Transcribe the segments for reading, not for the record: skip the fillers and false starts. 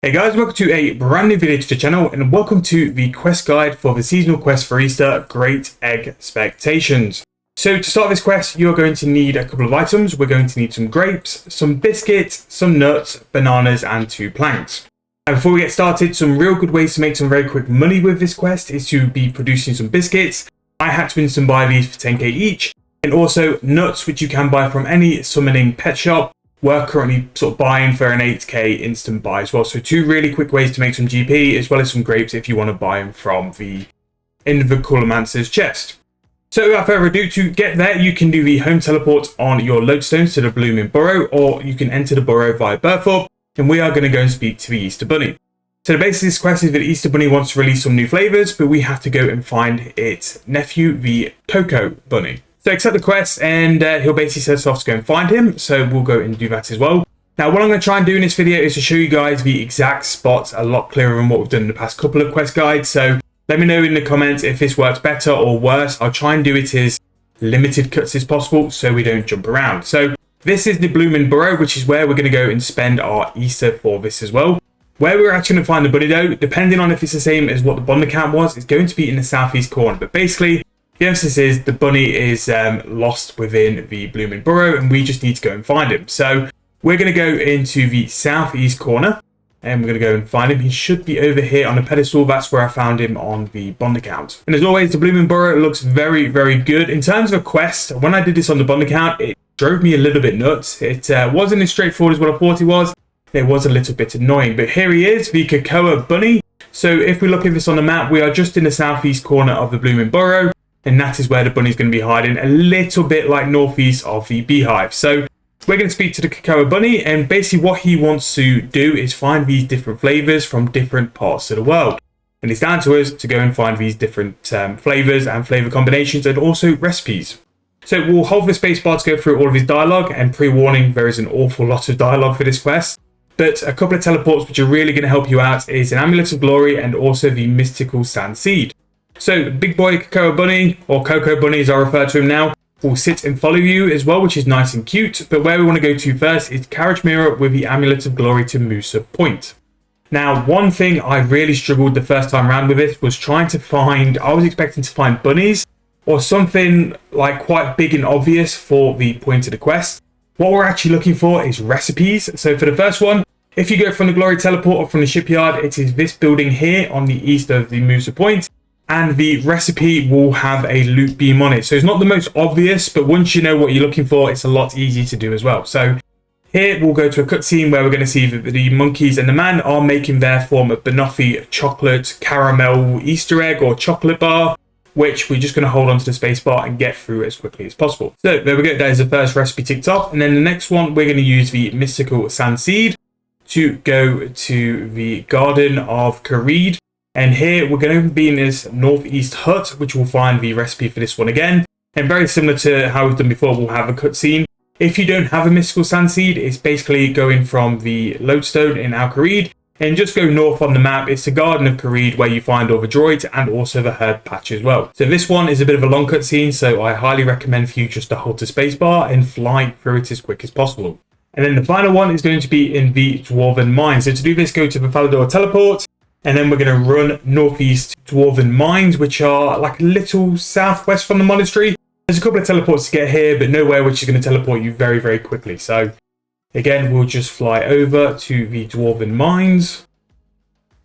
Hey guys, welcome to a brand new video to the channel and welcome to the quest guide for the seasonal quest for Easter, Great Egg Spectations. So to start this quest, you're going to need a couple of items. We're going to need some grapes, some biscuits, some nuts, bananas and 2 planks. And before we get started, some real good ways to make some very quick money with this quest is to be producing some biscuits. I had to instant buy these for 10k each, and also nuts, which you can buy from any summoning pet shop. We're currently sort of buying for an 8k instant buy as well. So 2 really quick ways to make some GP, as well as some grapes if you want to buy them from the Invocamancer's chest. So without further ado, to get there, you can do the home teleport on your lodestones to the Blooming Burrow, or you can enter the burrow via Birth Orb, and we are going to go and speak to the Easter Bunny. So the basis of this quest is that the Easter Bunny wants to release some new flavors, but we have to go and find its nephew, the Cocoa Bunny. So accept the quest and he'll basically set us off to go and find him. So we'll go and do that as well. Now what I'm going to try and do in this video is to show you guys the exact spots a lot clearer than what we've done in the past couple of quest guides. So let me know in the comments if this works better or worse. I'll try and do it as limited cuts as possible so we don't jump around. So this is the Blooming Burrow, which is where we're going to go and spend our Easter for this as well. Where we're actually going to find the bunny though, depending on if it's the same as what the bond account was, it's going to be in the southeast corner. But basically, the emphasis is the bunny is lost within the Blooming Burrow and we just need to go and find him. So we're going to go into the southeast corner and we're going to go and find him. He should be over here on a pedestal. That's where I found him on the bond account. And as always, the Blooming Burrow looks very, very good. In terms of a quest, when I did this on the bond account, it drove me a little bit nuts. It wasn't as straightforward as what I thought it was. It was a little bit annoying. But here he is, the Cocoa Bunny. So if we look at this on the map, we are just in the southeast corner of the Blooming Burrow. And that is where the bunny's going to be hiding, a little bit like northeast of the beehive. So we're going to speak to the Cocoa Bunny, and basically what he wants to do is find these different flavors from different parts of the world. And it's down to us to go and find these different flavors and flavor combinations and also recipes. So we'll hold the spacebar to go through all of his dialogue, and pre-warning, there is an awful lot of dialogue for this quest. But a couple of teleports which are really going to help you out is an Amulet of Glory and also the Mystical Sand Seed. So big boy Cocoa Bunny, or Cocoa Bunny as I refer to him now, will sit and follow you as well, which is nice and cute. But where we want to go to first is Carriage Mirror with the Amulet of Glory to Musa Point. Now, one thing I really struggled the first time around with this was trying to find, I was expecting to find bunnies or something like quite big and obvious for the point of the quest. What we're actually looking for is recipes. So for the first one, if you go from the Glory Teleport or from the shipyard, it is this building here on the east of the Musa Point. And the recipe will have a loot beam on it. So it's not the most obvious, but once you know what you're looking for, it's a lot easier to do as well. So here we'll go to a cutscene where we're going to see that the monkeys and the man are making their form of banoffee chocolate caramel Easter egg or chocolate bar, which we're just going to hold onto the space bar and get through as quickly as possible. So there we go. That is the first recipe ticked off. And then the next one, we're going to use the Mystical Sand Seed to go to the Garden of Kareed. And here we're going to be in this northeast hut, which we'll find the recipe for this one again. And very similar to how we've done before, we'll have a cutscene. If you don't have a Mystical Sand Seed, it's basically going from the lodestone in Al Kareed and just go north on the map. It's the Garden of Kareed where you find all the droids and also the herb patch as well. So this one is a bit of a long cutscene, so I highly recommend for you just to hold the spacebar and fly through it as quick as possible. And then the final one is going to be in the Dwarven Mines. So to do this, go to the Falador Teleport. And then we're going to run northeast Dwarven Mines, which are like a little southwest from the monastery. There's a couple of teleports to get here, but nowhere which is going to teleport you very, very quickly. So again, we'll just fly over to the Dwarven Mines.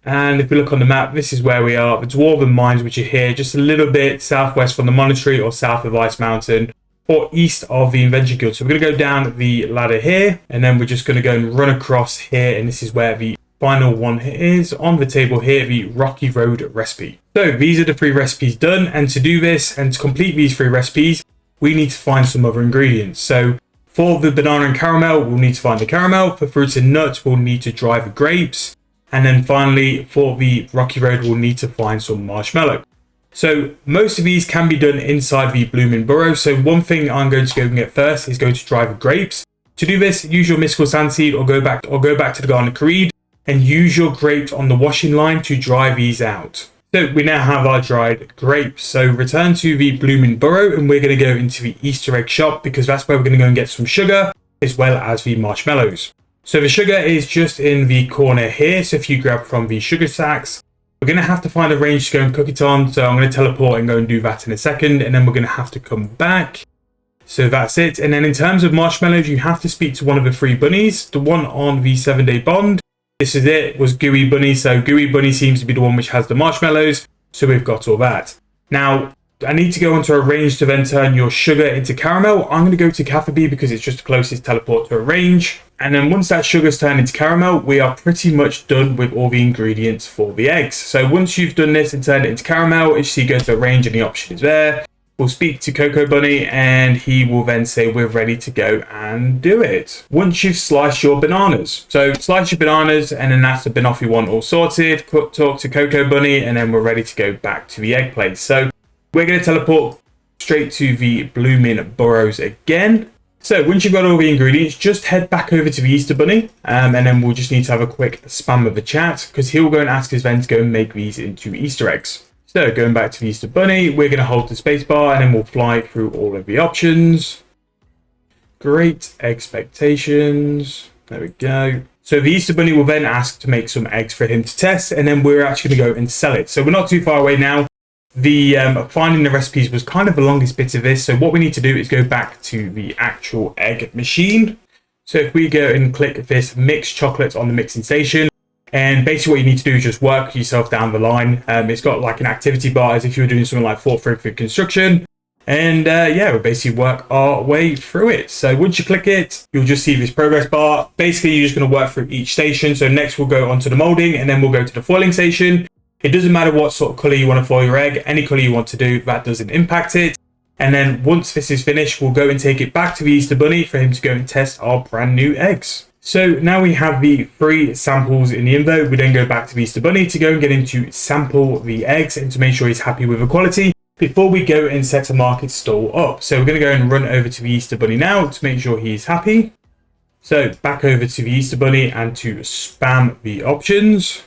And if we look on the map, this is where we are. The Dwarven Mines, which are here, just a little bit southwest from the monastery or south of Ice Mountain or east of the Invention Guild. So we're going to go down the ladder here, and then we're just going to go and run across here. And this is where the final one is on the table here, the Rocky Road recipe. So these are the 3 recipes done, and to do this and to complete these 3 recipes, we need to find some other ingredients. So for the banana and caramel, we'll need to find the caramel. For fruits and nuts, we'll need to dry the grapes. And then finally, for the Rocky Road, we'll need to find some marshmallow. So most of these can be done inside the Blooming Burrow. So one thing I'm going to go and get first is going to dry the grapes. To do this, use your Mystical Sand Seed or go back to the Garden of Kareed and use your grapes on the washing line to dry these out. So we now have our dried grapes. So return to the Blooming Burrow and we're going to go into the Easter egg shop because that's where we're going to go and get some sugar as well as the marshmallows. So the sugar is just in the corner here. So if you grab from the sugar sacks, we're going to have to find a range to go and cook it on. So I'm going to teleport and go and do that in a second. And then we're going to have to come back. So that's it. And then in terms of marshmallows, you have to speak to one of the 3 bunnies. The one on the 7-day bond. This is it, was Gooey Bunny. So Gooey Bunny seems to be the one which has the marshmallows. So we've got all that. Now, I need to go onto a range to then turn your sugar into caramel. I'm going to go to Catheby because it's just the closest teleport to a range. And then once that sugar's turned into caramel, we are pretty much done with all the ingredients for the eggs. So once you've done this and turned it into caramel, as you see, go to a range and the option is there. We'll speak to Cocoa Bunny and he will then say we're ready to go and do it. Once you've sliced your bananas. So slice your bananas and then that's the banoffee one all sorted. Talk to Cocoa Bunny and then we're ready to go back to the egg place. So we're going to teleport straight to the blooming burrows again. So once you've got all the ingredients, just head back over to the Easter Bunny and then we'll just need to have a quick spam of the chat because he'll go and ask his friend to go and make these into Easter eggs. So going back to the Easter Bunny, we're going to hold the spacebar and then we'll fly through all of the options. Great expectations. There we go. So the Easter Bunny will then ask to make some eggs for him to test and then we're actually going to go and sell it. So we're not too far away now. The finding the recipes was kind of the longest bit of this. So what we need to do is go back to the actual egg machine. So if we go and click this mix chocolate on the mixing station, and basically what you need to do is just work yourself down the line. It's got like an activity bar as if you were doing something like Fort Frederick construction. And yeah, we'll basically work our way through it. So once you click it, you'll just see this progress bar. Basically, you're just going to work through each station. So next we'll go onto the molding and then we'll go to the foiling station. It doesn't matter what sort of color you want to foil your egg. Any color you want to do, that doesn't impact it. And then once this is finished, we'll go and take it back to the Easter Bunny for him to go and test our brand new eggs. So now we have the 3 samples in the info. We then go back to the Easter Bunny to go and get him to sample the eggs and to make sure he's happy with the quality before we go and set a market stall up. So we're going to go and run over to the Easter Bunny now to make sure he's happy. So back over to the Easter Bunny and to spam the options.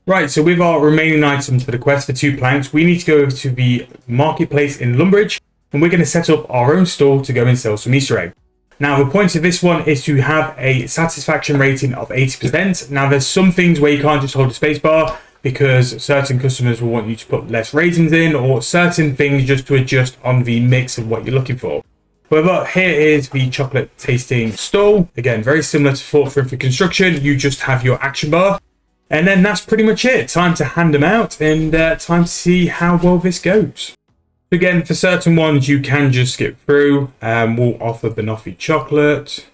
Right, so with our remaining items for the quest for 2 planks, we need to go over to the marketplace in Lumbridge and we're going to set up our own stall to go and sell some Easter eggs. Now, the point of this one is to have a satisfaction rating of 80%. Now, there's some things where you can't just hold the spacebar because certain customers will want you to put less ratings in or certain things just to adjust on the mix of what you're looking for. However, here is the chocolate tasting stall. Again, very similar to Fort Frederick construction. You just have your action bar. And then that's pretty much it. Time to hand them out and time to see how well this goes. Again, for certain ones, you can just skip through. We'll offer banoffee chocolate.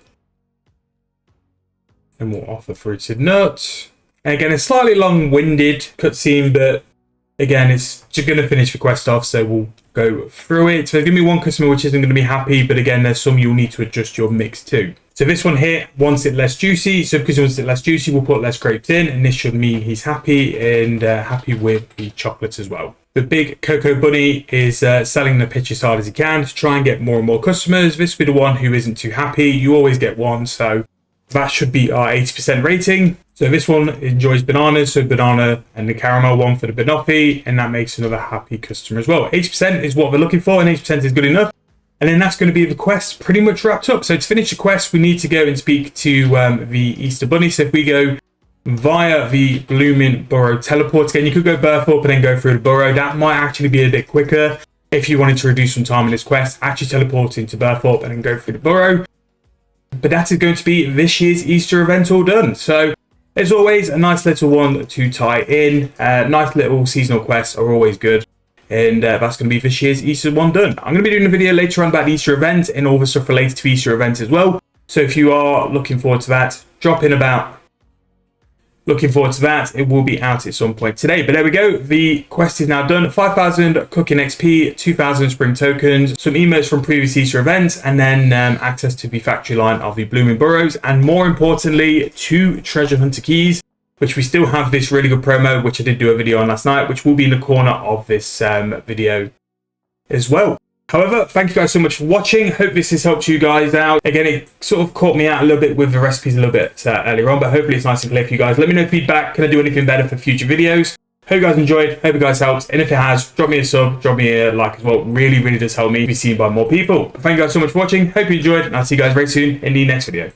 And we'll offer fruited nuts. And again, it's slightly long-winded cutscene, but again, it's just going to finish the quest off, so we'll go through it. So there's going to be one customer which isn't going to be happy, but again, there's some you'll need to adjust your mix to. So this one here wants it less juicy. So because he wants it less juicy, we'll put less grapes in, and this should mean he's happy and happy with the chocolates as well. The big Cocoa Bunny is selling the pitch as hard as he can to try and get more and more customers. This will be the one who isn't too happy. You always get one, so that should be our 80% rating. So this one enjoys bananas, so banana and the caramel one for the banoffee, and that makes another happy customer as well. 80% is what we're looking for, and 80% is good enough. And then that's going to be the quest pretty much wrapped up. So to finish the quest, we need to go and speak to the Easter Bunny. So if we go via the Blooming Burrow teleport again, you could go birth up and then go through the burrow. That might actually be a bit quicker if you wanted to reduce some time in this quest. Actually teleport into birth up and then go through the burrow. But that is going to be this year's Easter event all done. So as always, a nice little one to tie in. Nice little seasonal quests are always good. And that's going to be this year's Easter one done. I'm going to be doing a video later on about the Easter event and all the stuff related to the Easter event as well. So if you are looking forward to that, drop in about looking forward to that. It will be out at some point today. But there we go. The quest is now done. 5,000 cooking XP, 2,000 spring tokens, some emotes from previous Easter events, and then access to the factory line of the Blooming Burrows. And more importantly, 2 treasure hunter keys, which we still have this really good promo, which I did do a video on last night, which will be in the corner of this video as well. However, thank you guys so much for watching. Hope this has helped you guys out. Again, it sort of caught me out a little bit with the recipes a little bit earlier on, but hopefully it's nice and clear for you guys. Let me know feedback. Can I do anything better for future videos? Hope you guys enjoyed. Hope you guys helped. And if it has, drop me a sub, drop me a like as well. Really, really does help me be seen by more people. Thank you guys so much for watching. Hope you enjoyed, and I'll see you guys very soon in the next video.